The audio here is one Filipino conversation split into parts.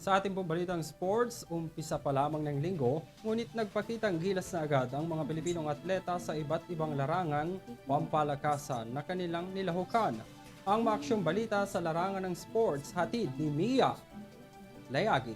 Sa ating pong balitang sports, umpisa pa lamang ng linggo, ngunit nagpakitang gilas na agad ang mga Pilipinong atleta sa iba't ibang larangang pampalakasan na kanilang nilahukan. Ang maaksyong balita sa larangan ng sports hatid ni Mia Layagi.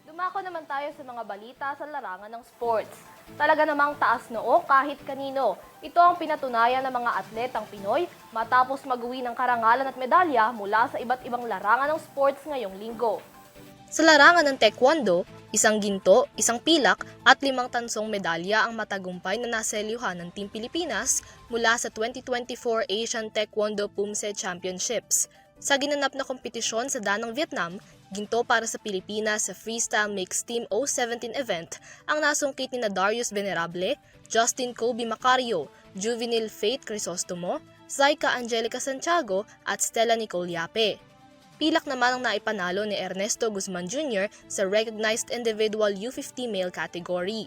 Dumako naman tayo sa mga balita sa larangan ng sports. Talaga namang taas noo kahit kanino. Ito ang pinatunayan ng mga atletang Pinoy matapos mag-uwi ng karangalan at medalya mula sa iba't ibang larangan ng sports ngayong linggo. Sa larangan ng taekwondo, isang ginto, isang pilak at 5 tansong medalya ang matagumpay na naselyuhan ng Team Pilipinas mula sa 2024 Asian Taekwondo Pumse Championships. Sa ginanap na kompetisyon sa Danang, Vietnam, ginto para sa Pilipinas sa Freestyle Mixed Team O17 event ang nasungkit ni Darius Venerable, Justin Kobe Macario, Juvenil Faith Crisostomo, Zaika Angelica Santiago at Stella Nicole Yape. Pilak naman ang naipanalo ni Ernesto Guzman Jr. sa Recognized Individual U50 Male category.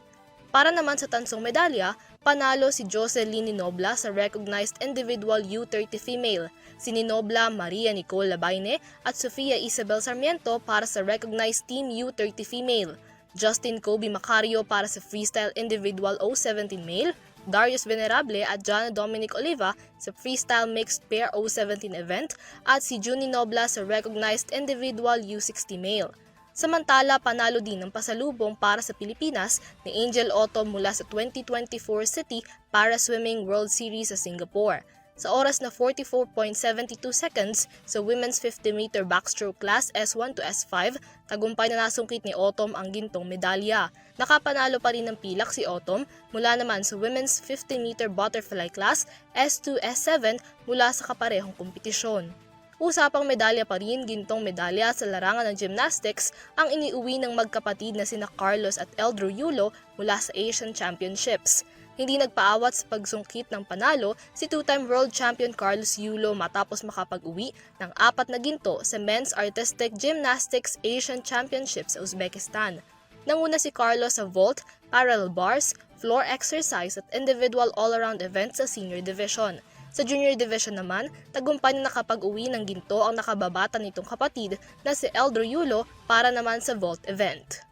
Para naman sa tansong medalya, panalo si Jocelyn Ninobla sa Recognized Individual U30 Female, si Ninobla Maria Nicole Labaine at Sofia Isabel Sarmiento para sa Recognized Team U30 Female, Justin Kobe Macario para sa Freestyle Individual O17 Male, Darius Venerable at Jana Dominic Oliva sa Freestyle Mixed Pair O17 event at si Juni Nobla sa Recognized Individual U60 Male. Samantala, panalo din ng pasalubong para sa Pilipinas ni Angel Otto mula sa 2024 City Para Swimming World Series sa Singapore. Sa oras na 44.72 seconds sa Women's 50-meter backstroke class S1 to S5, tagumpay na nasungkit ni Otom ang gintong medalya. Nakapanalo pa rin ng pilak si Otom mula naman sa Women's 50-meter butterfly class S2 S7 mula sa kaparehong kompetisyon. Usapang medalya pa rin, gintong medalya sa larangan ng gymnastics ang iniuwi ng magkapatid na sina Carlos at Eldro Yulo mula sa Asian Championships. Hindi nagpaawat sa pagsungkit ng panalo si two-time world champion Carlos Yulo matapos makapag-uwi ng 4 na ginto sa Men's Artistic Gymnastics Asian Championships sa Uzbekistan. Nanguna si Carlos sa vault, parallel bars, floor exercise at individual all-around events sa senior division. Sa junior division naman, tagumpay na nakapag-uwi ng ginto ang nakababata nitong kapatid na si Eldro Yulo para naman sa vault event.